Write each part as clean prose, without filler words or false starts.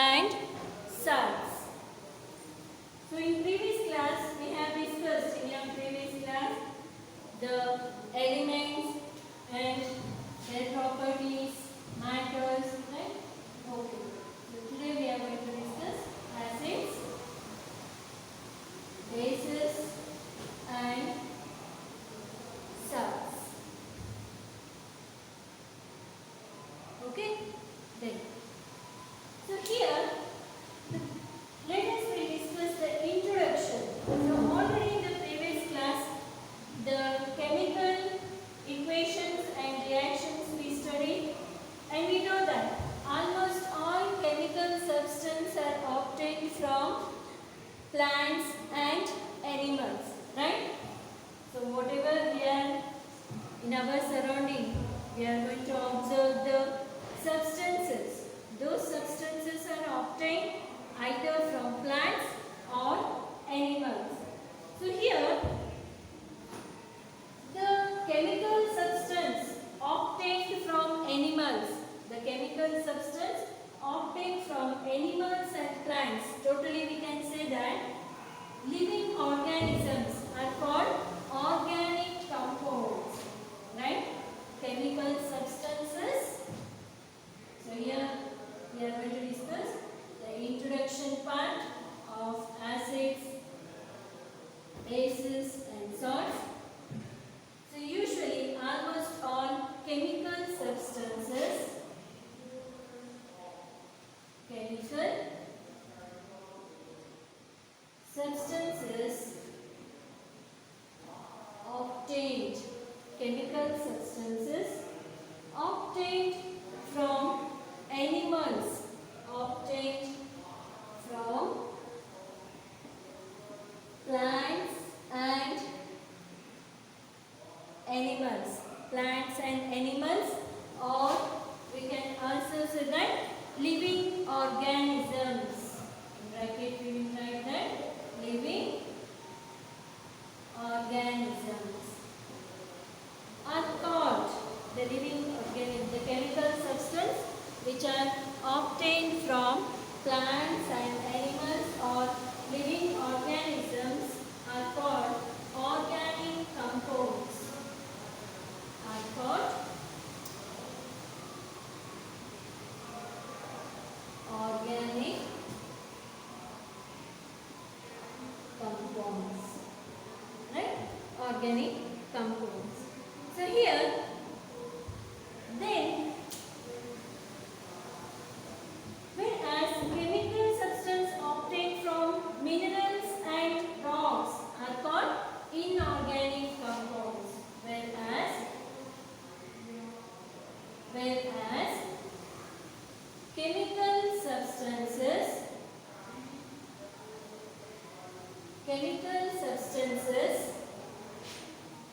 and salts. So in previous class we have discussed in your previous class the elements and their properties, matters, right? Okay. So today we are going to discuss acids, bases and salts. Okay? Then. So here, let us discuss the introduction. So already in the previous class, the chemical equations and reactions we studied, and we know that almost all chemical substances are obtained from plants and animals, right? So whatever we are in our surrounding, we are going to observe the substances. Those substances are obtained either from plants or animals. So here, the chemical substance obtained from animals, and plants, totally we can say that living organisms are called organic compounds, right? Chemical substances. So here we are going to discuss the introduction part of acids, bases and salts. So usually almost all chemical substances obtained, chemical substances obtained from animals, obtained from plants and animals, or we can also say that living organisms. In bracket we will write that living organisms are called the chemical substance which are obtained from plants and animals or living organisms are called organic compounds. Organic compounds, right? Organic compounds. So here, then, whereas chemical substance obtained from minerals and rocks are called inorganic compounds, whereas chemical substances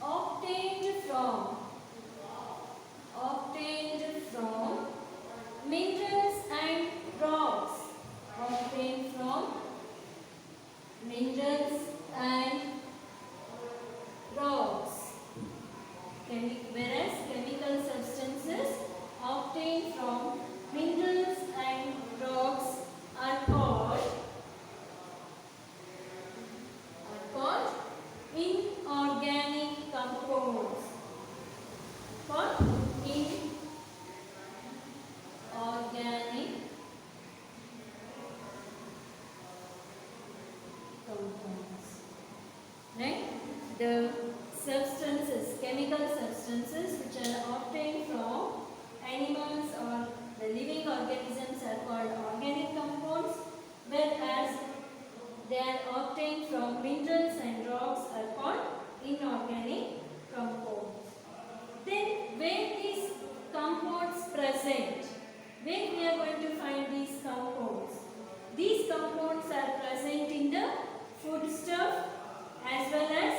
obtained from minerals and rocks whereas chemical substances obtained from minerals and rocks are called inorganic compounds. Inorganic compounds. Right? The chemical substances which are obtained from animals or the living organisms are called organic compounds, whereas they are obtained from minerals and rocks are called inorganic compounds. Then where these compounds present? Where we are going to find these compounds? These compounds are present in the foodstuff as well as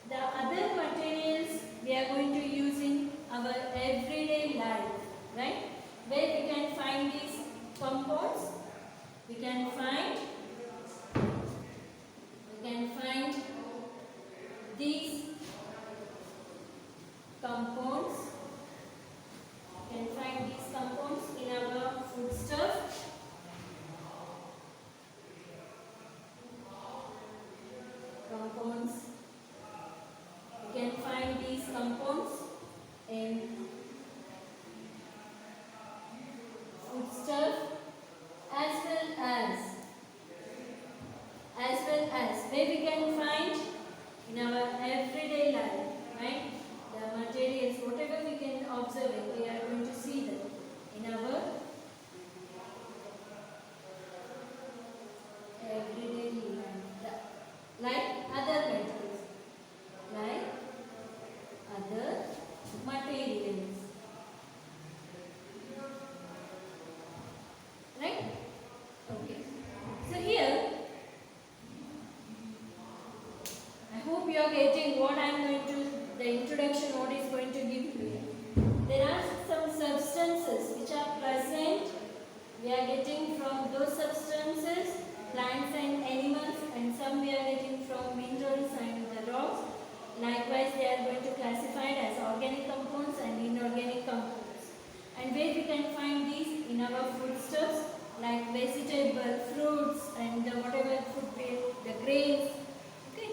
the other materials we are going to use in our everyday life, right? Where we can find these compounds? We can find these compounds. We can find these compounds in our foodstuff where we can find in our everyday life, right? The materials, whatever we can observe it, we are going to see them in our everyday life. Like other metals, like other materials, right? Okay. So here, I hope you are getting what I am going to, the introduction what is going to give you. There are some substances which are present. We are getting from those substances, plants and animals, and some we are getting from minerals and the rocks. Likewise, they are going to classify it as organic compounds and inorganic compounds. And where we can find these in our foodstuffs, like vegetable, fruits, and whatever food, the grains, okay,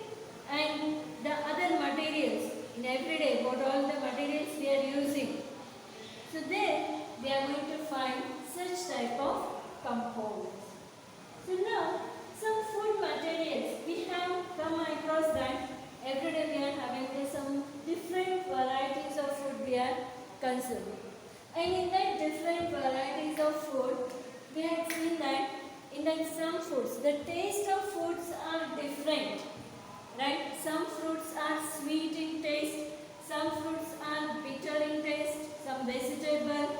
and the other materials in everyday, what all the materials we are using. So there we are going to find such type of compounds. So now some food materials, we have come across that every day we are having some different varieties of food we are consuming. And in that different varieties of food, we have seen that in that some foods, the taste of foods are different. Right? Some fruits are sweet in taste, some fruits are bitter in taste, some vegetable,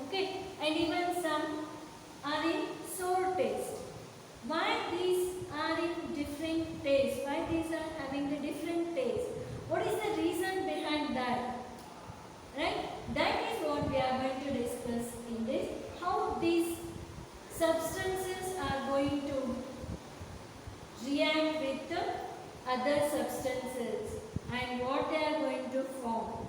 okay, and even some are in sour taste. Why these are in different taste? Why these are having the different taste? What is the reason behind that? Right? That is what we are going to discuss in this. How these substances are going to react with the other substances and what they are going to form.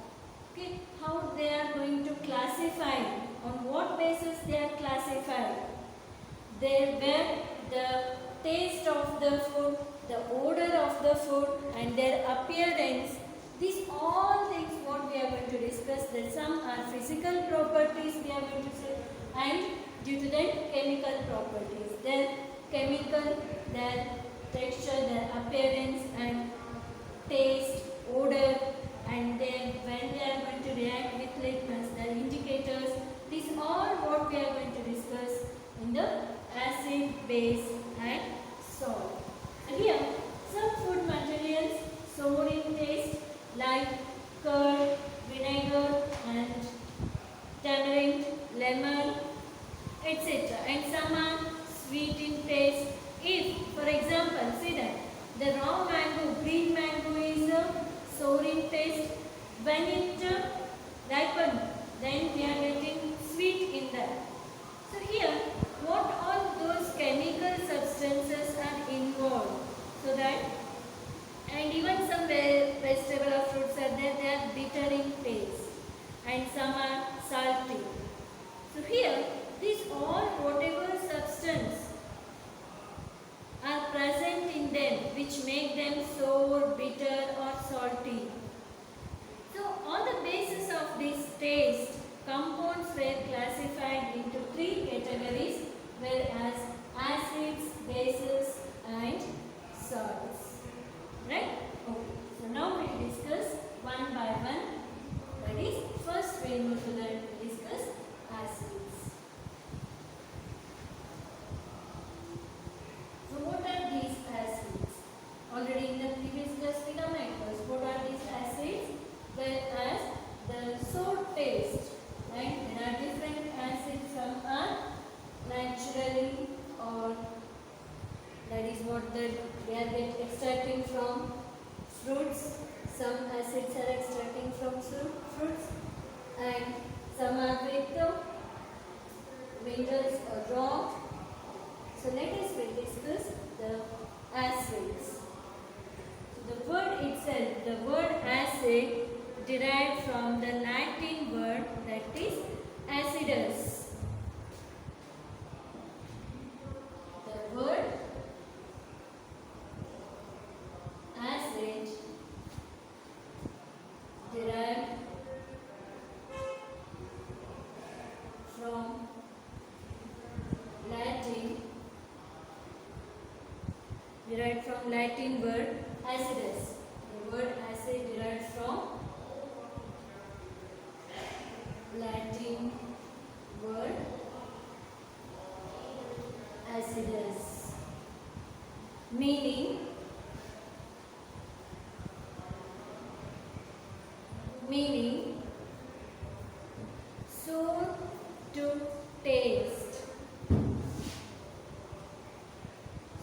Okay, how they are going to classify, on what basis they are classified. Where the taste of the food, the odor of the food and their appearance, these all things what we are going to discuss, that some are physical properties we are going to say, and due to that chemical properties, their chemical, their texture, their appearance and taste, odor, and then when they are going to react with litmus, the indicators, these all what we are going to discuss in the acid, base and salt. So here some food materials sour in taste like curd, vinegar and tamarind, lemon, etc. And some are sweet in taste. If, for example, see that the raw mango, green mango is sour in taste. When it ripens, then we are getting sweet in that. So here, what all those chemical substances are involved, so that, and even some vegetable or fruits are there, they are bitter in taste, and some are salty. So here, these all whatever substance are present in them which make them sour, bitter or salty. So on the basis of this taste, compounds were classified into three categories, whereas acids, bases and salts. Right? Okay. So now we will discuss one by one. That is, first we will discuss acids. So what are these acids? Already in the previous class we come across. What are these acids? Whereas the sour taste, right? There are different acids. Some are naturally, or that is what they are extracting from fruits. Some acids are extracting from fruits, and some are with minerals or rock. So let us discuss the acids. So the word itself, the word acid derived from the Latin word that is acidus. The word acid derived from Latin, derived from Latin word acidus. The word acid derived from Latin word acidus, meaning sour to taste.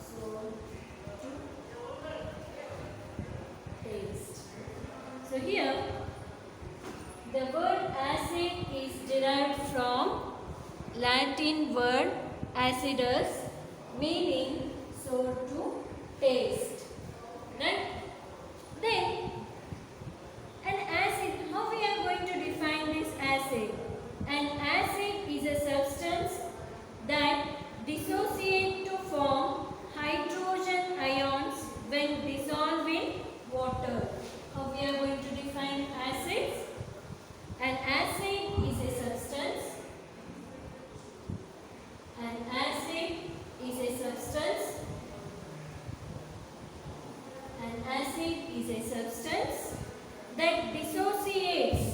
Sour to taste. So here the word acid is derived from Latin word acidus, meaning sour to taste. Right? Then an acid, how we are going to define this acid? An acid is a substance that dissociates to form hydrogen ions when dissolved in water. How we are going to define acids? An acid is a substance. An acid is a substance. An acid is a substance that dissociates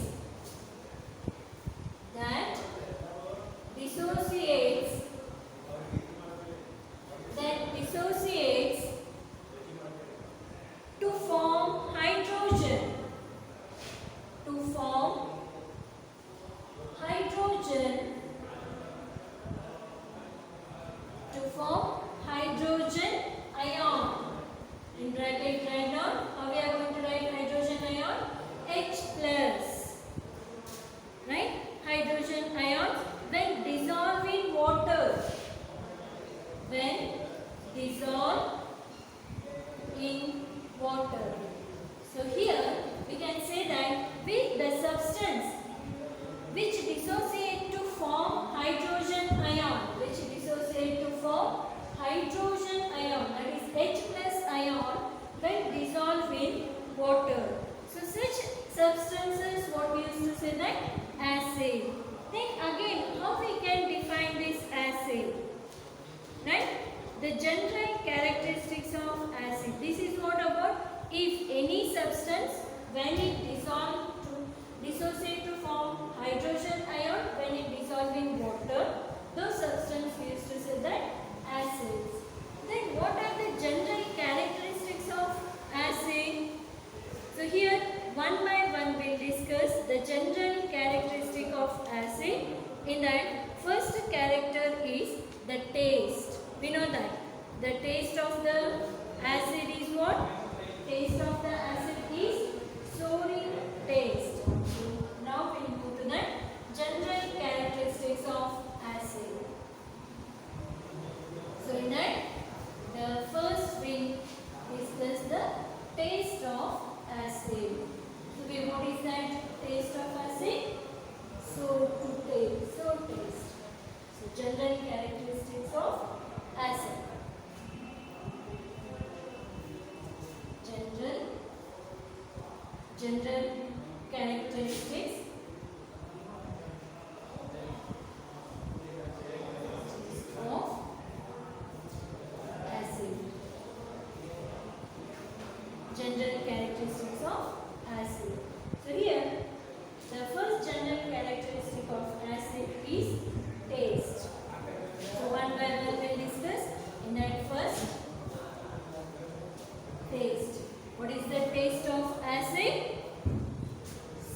to form hydrogen ion. In bracket write down, how we are going to write hydrogen ion? H plus. Right? Hydrogen ions when dissolved in water. When dissolved in water. So here we can say that with the substance which dissociate to form hydrogen ion, that is H plus ion when dissolved in water. So such substances, what we used to say that acid. Then again, how we can define this acid? Right? The general characteristics of acid. This is what about if any substance when it dissociate to form hydrogen ion when it dissolves in water, those substances we used to say that acids. Then what are the general characteristics of acid? So here one by one we will discuss the general characteristic of acid. In that first character is the taste. We know that the taste of the acid is what? Taste of the acid is sour taste. Now we will move to the general characteristics of acid. So in that the first we discuss the taste of acid. So what is that taste of acid? Sour taste. So general characteristics of acid. General characteristics of acid. General characteristics of acid. So here the first general characteristic of acid is taste. So one by one we will discuss. In that first, taste. What is the taste of acid?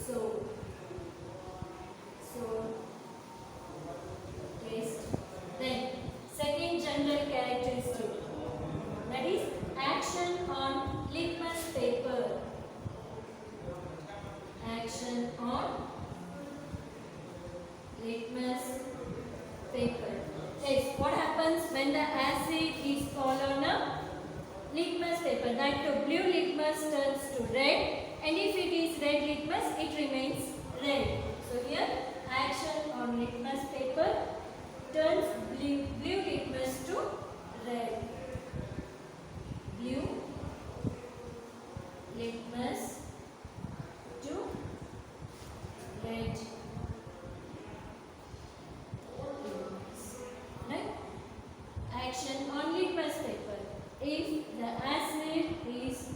So taste. Then second general characteristic, that is action on litmus paper. Action on litmus paper. Yes, what happens when the acid is fallen on a litmus paper? That the blue litmus turns to red, and if it is red litmus, it remains red. So here action on litmus paper turns blue litmus to red. Blue litmus to red. Right? Action on litmus paper. if the acid is,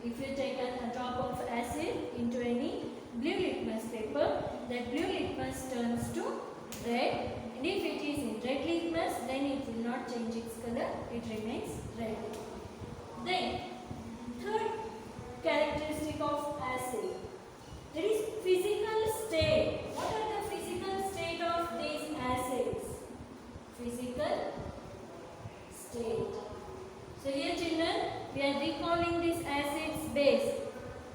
if you take a drop of acid into any blue litmus paper, that blue litmus turns to red, and if it is in red litmus, then it will not change its color, it remains red. Then third characteristic of acid, that is physical state. What are the physical state of these acids? Physical state. So here children, we are recalling this acids base,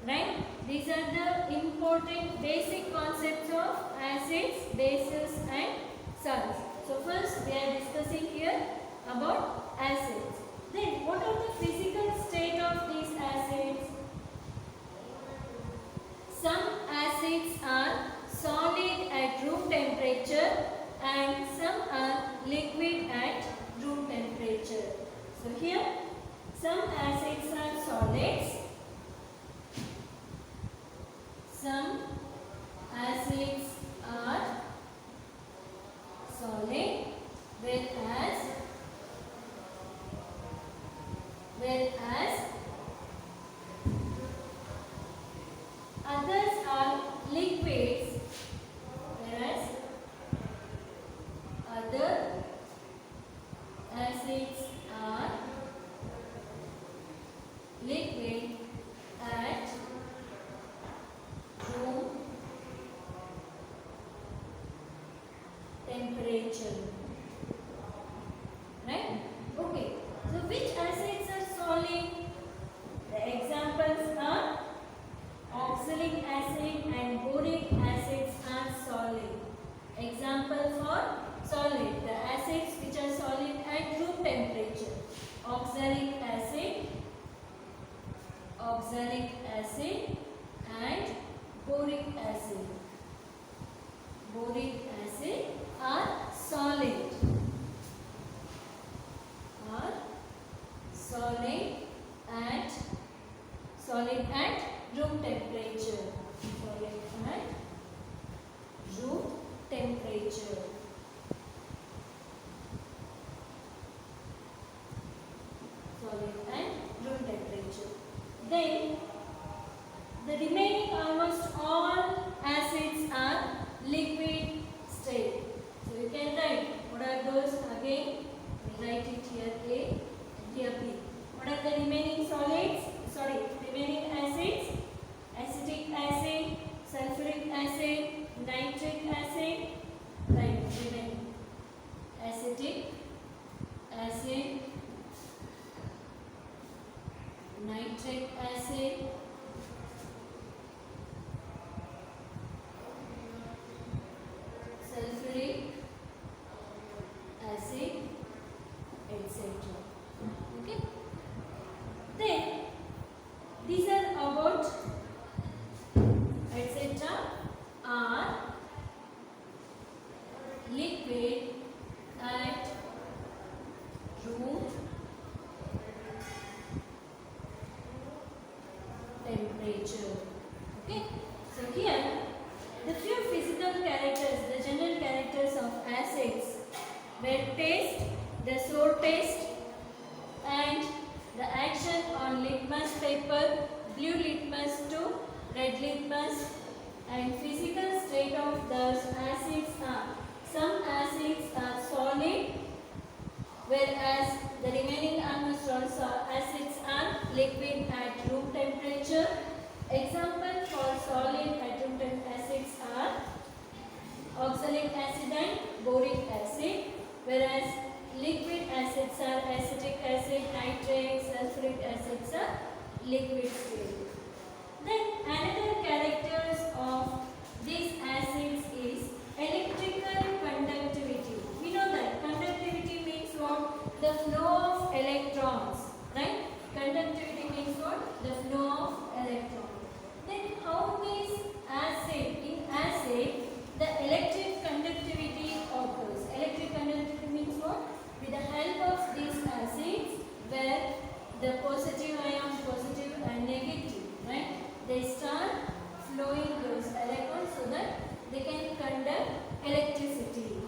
right? These are the important basic concepts of acids, bases and salts. So first we are discussing here about acids. Then what are the physical state of these acids? Some acids are solid at room temperature and some are liquid at room temperature. So here some acids are solids, some acids are solid, whereas others are liquids, whereas other acids are liquid at room temperature. Right? Okay. So which acids are solid? The examples are oxalic acid and boric acids are solid. Example for solid, the acids which are solid at room temperature. Oxalic acid and boric acid. Boric acid are solid. Solid at room temperature. Solid at room temperature. Solid at room temperature. Then the remaining almost all acids are liquid state. So you can write what are those again. We write it here A and here B. What are the remaining solids? Remaining acids: acetic acid, sulfuric acid, nitric acid. Right, remaining acetic acid, nitric acid, sulfuric acid, etc. Okay. Then these are about etc. are liquid at room temperature. Okay. So here the few physical characters, the general characters of acids were taste, the sour taste, and the action on litmus paper, blue litmus to red litmus, and physical state of those acids are, some acids are solid, whereas the remaining almost all acids are liquid at room temperature. Example for solid at room temperature acids are oxalic acid and boric acid, whereas liquid acids are acetic acid, nitric, sulfuric acids are liquid state. Then another characters of these acids is electrical conductivity. We know that conductivity means what? The flow of electrons, right? Conductivity means what? The flow of electrons. Then how is acid? In acid, the electric conductivity occurs. Electric conductivity means what? With the help of these acids, where the positive ion, positive and negative, right? They start flowing those electrons so that they can conduct electricity.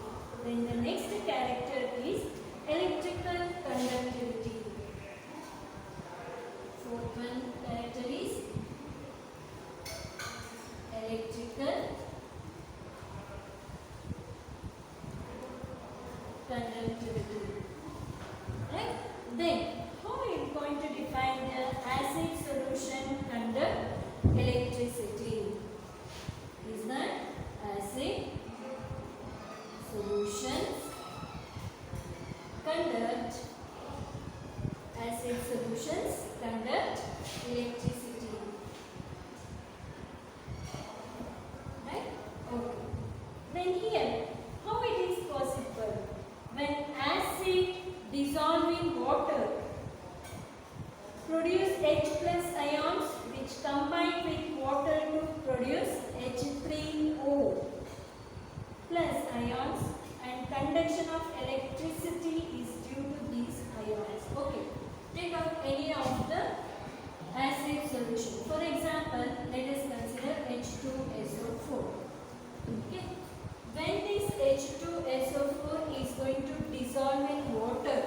Then the next character is electrical conductivity. conductivity. Right? Then, how are you going to define the acid solution conduct electricity? Is that acid solutions conduct electricity. Right? Okay. Then here, how it is possible when acid dissolving water produce H plus ions which combine with water to produce H3O plus ions, and conduction of electricity is due to these ions. Okay, take out any of the acid solution. For example, let us consider H2SO4. Okay, when this H2SO4 is going to dissolve in water,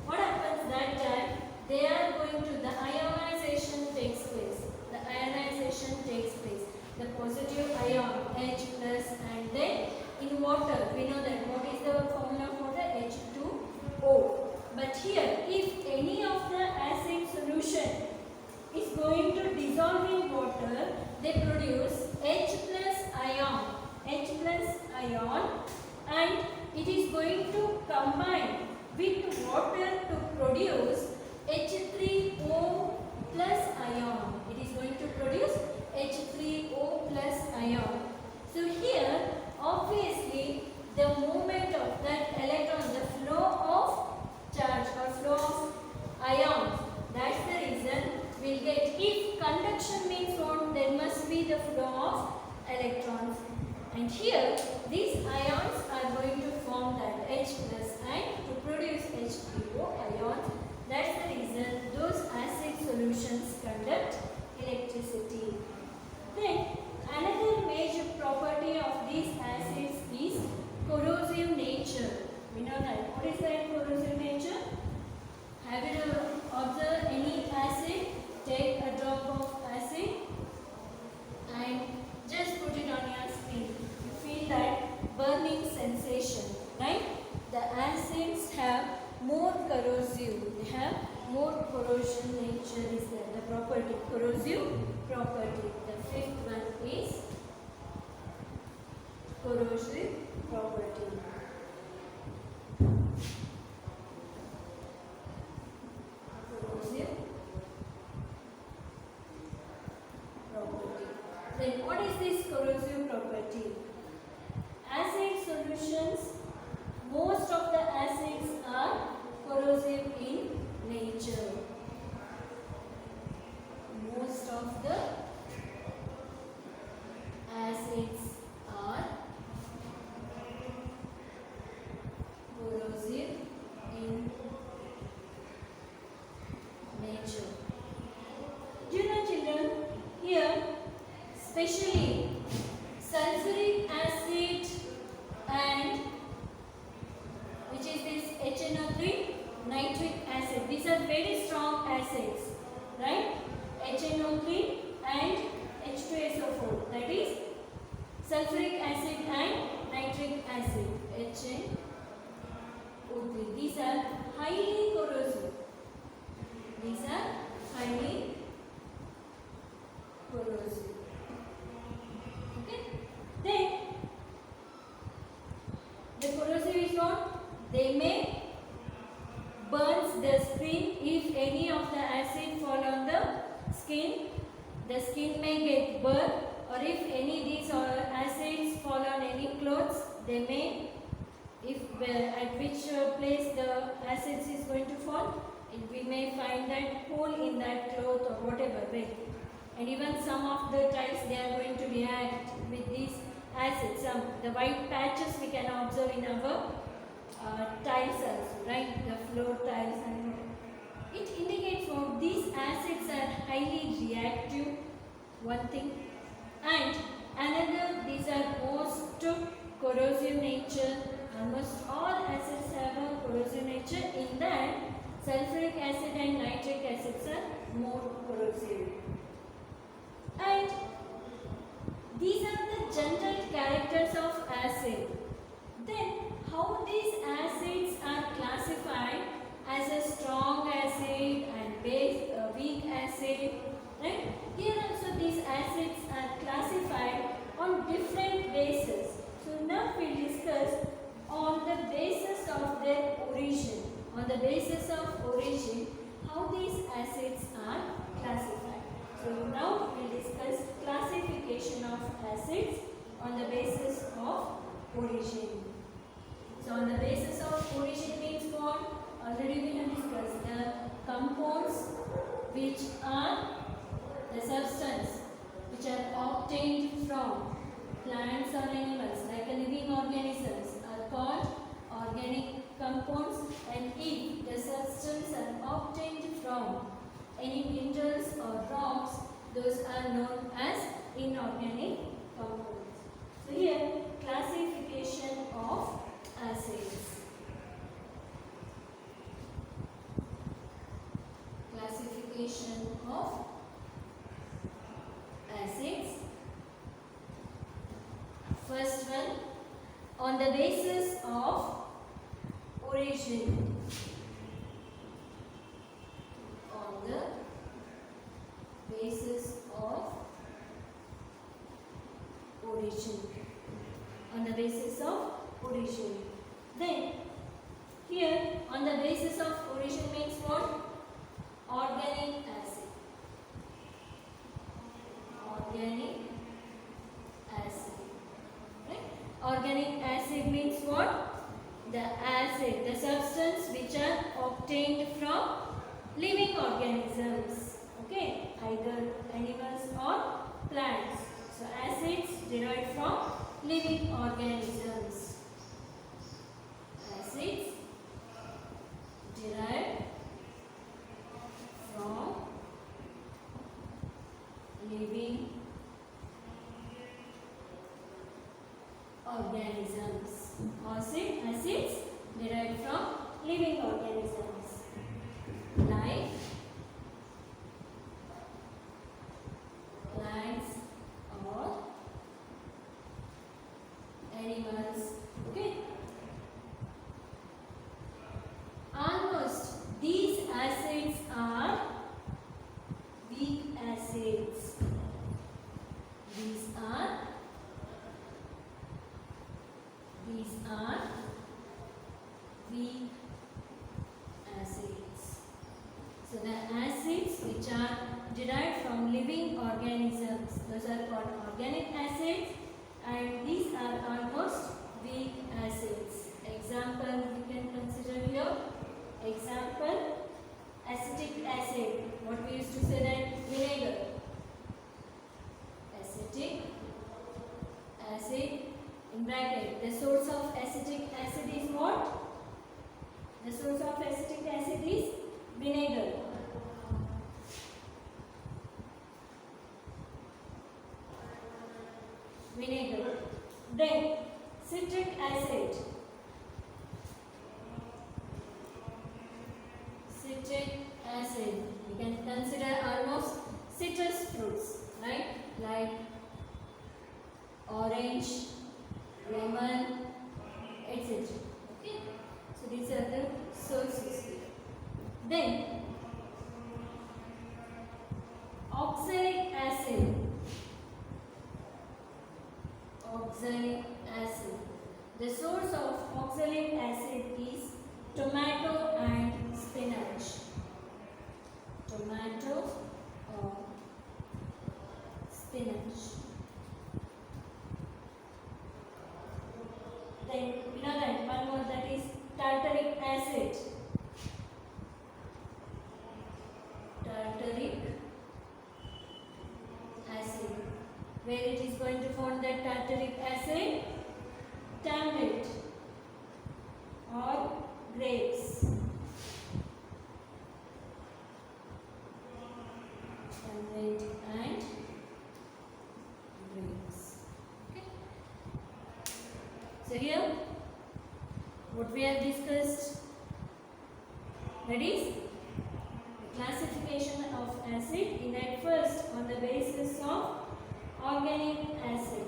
what happens that time? They are going to, the ionization takes place. The ionization takes place. The positive ion H plus, and then in water, we know that what is the formula for the H2O. But here, if any of the acid solution is going to dissolve in water, they produce H plus ion, and it is going to combine with water to produce H3O plus ion. It is going to produce H3O plus ion. So here, obviously, the movement of that electron, the flow of charge or flow of ions, that's the reason we'll get, if conduction means what, there must be the flow of electrons. And here, these ions are going to form that H plus and to produce H3O ions. That's the reason those acid solutions conduct electricity. Then, another major property of these acids is corrosive nature. We know that. What is that corrosive nature? Have you observed any acid? Take a drop of acid and just put it on your skin. You feel that burning sensation, right? The acids have more corrosive. They have more corrosion nature is there. The property, corrosive property. The fifth one is corrosive property. Corrosive property. Then what is this corrosive property? Acid solutions, most of the acids are corrosive in nature. Most of the acids are corrosive in nature. Do you know, children, here especially sulfuric acid and which is this HNO3, nitric acid. These are very strong acids, right? HNO3 and H2SO4, that is sulfuric acid and nitric acid, HNO3. These are highly corrosive. These are highly corrosive. Okay? Then the corrosive is what? They may burns the skin. If any of the acid fall on the skin may get burned, or if any of these acids fall on any clothes, they may, if at which place the acids is going to fall, we may find that hole in that cloth or whatever way. And even some of the tiles, they are going to react with these acids. The white patches we can observe in our tiles also, right? The floor tiles and it indicates what these acids are highly reactive, one thing. And another, these are most corrosive nature. Almost all acids have a corrosive nature. In that, sulfuric acid and nitric acids are more corrosive. And these are the general characters of acid. Then, how these acids are classified as a strong acid and weak acid, right? Here also these acids are classified on different bases. So now we discuss on the basis of their origin. On the basis of origin, how these acids are classified. So now we discuss classification of acids on the basis of origin. So on the basis of origin means what? Already we have discussed the compounds which are the substance which are obtained from plants or animals like living organisms are called organic compounds, and if the substance are obtained from any minerals or rocks, those are known as inorganic compounds. So here classification of acids. Classification of acids. First one, on the basis of origin. On the basis of origin. On the basis of origin. Then, here on the basis of origin means what? Organic acid. Organic acid. Right? Organic acid means what? The acid, the substance which are obtained from living organisms. Okay, either animals or plants. So acids derived from living organisms. Acids derived from living organisms. Acids derived from living organisms like plants or animals. Okay. Almost these acids are weak acids. These are weak acids. So the acids which are derived from living organisms, those are called organic acids, and these are almost weak acids. Example we can consider here. Example, acetic acid. What we used to say that vinegar. Acetic acid in bracket. The source of acetic acid is what? The source of acetic acid is vinegar. Vinegar. Then citric acid. Citric acid. We can consider almost citrus fruits, right? Like orange, lemon, etc. Okay. So these are the sources. Then oxalic acid. Oxalic acid. The source of oxalic acid is tomato and spinach. Tomato or spinach. Then we know that one more, that is tartaric acid. Tartaric acid. Where it is going to form that tartaric acid? Tamarind or grapes. Tamarind and grapes. Okay. So here, what we have discussed, that is classification of acid. In that first, on the basis of organic acid,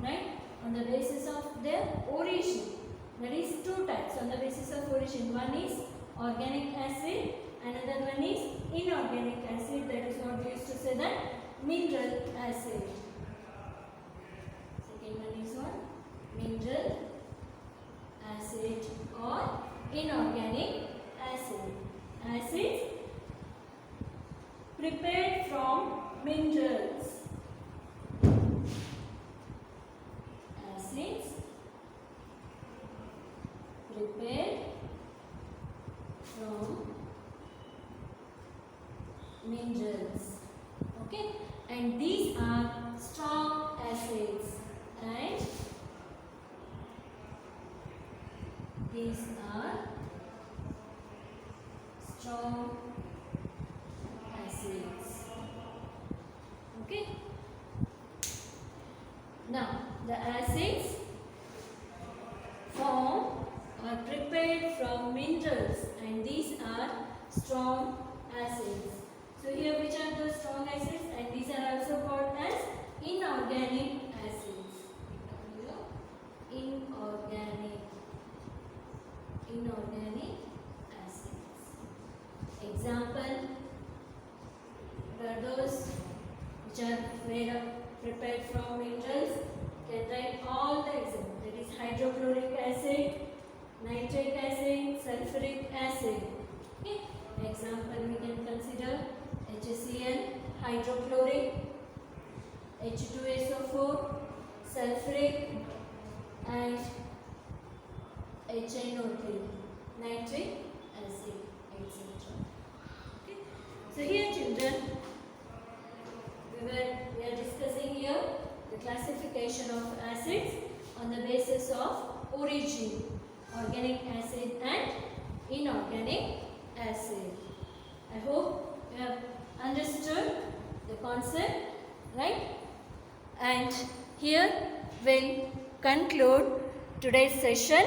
right? On the basis of their origin. There is two types on the basis of origin. One is organic acid, another one is inorganic acid. That is what we used to say that mineral acid. Second one is on mineral acid or inorganic acid. Acids prepared from minerals. Acids prepared from minerals. Okay, and these are strong acids, and these are strong acids. Okay, now the acids form or prepared from minerals, and these are strong acids. So here which are those strong acids, and these are also called as inorganic acids. Inorganic acids. Example, there are those which are prepared from minerals. Can write all the examples. That is hydrochloric acid, nitric acid, sulfuric acid. Okay. Example we can consider HCl, hydrochloric, H2SO4, sulfuric, and HNO3, nitric acid, etc. Okay. So here children, we are discussing here the classification of acids on the basis of origin, organic acid and inorganic acid. I hope you have understood the concept, right? And here we'll conclude today's session.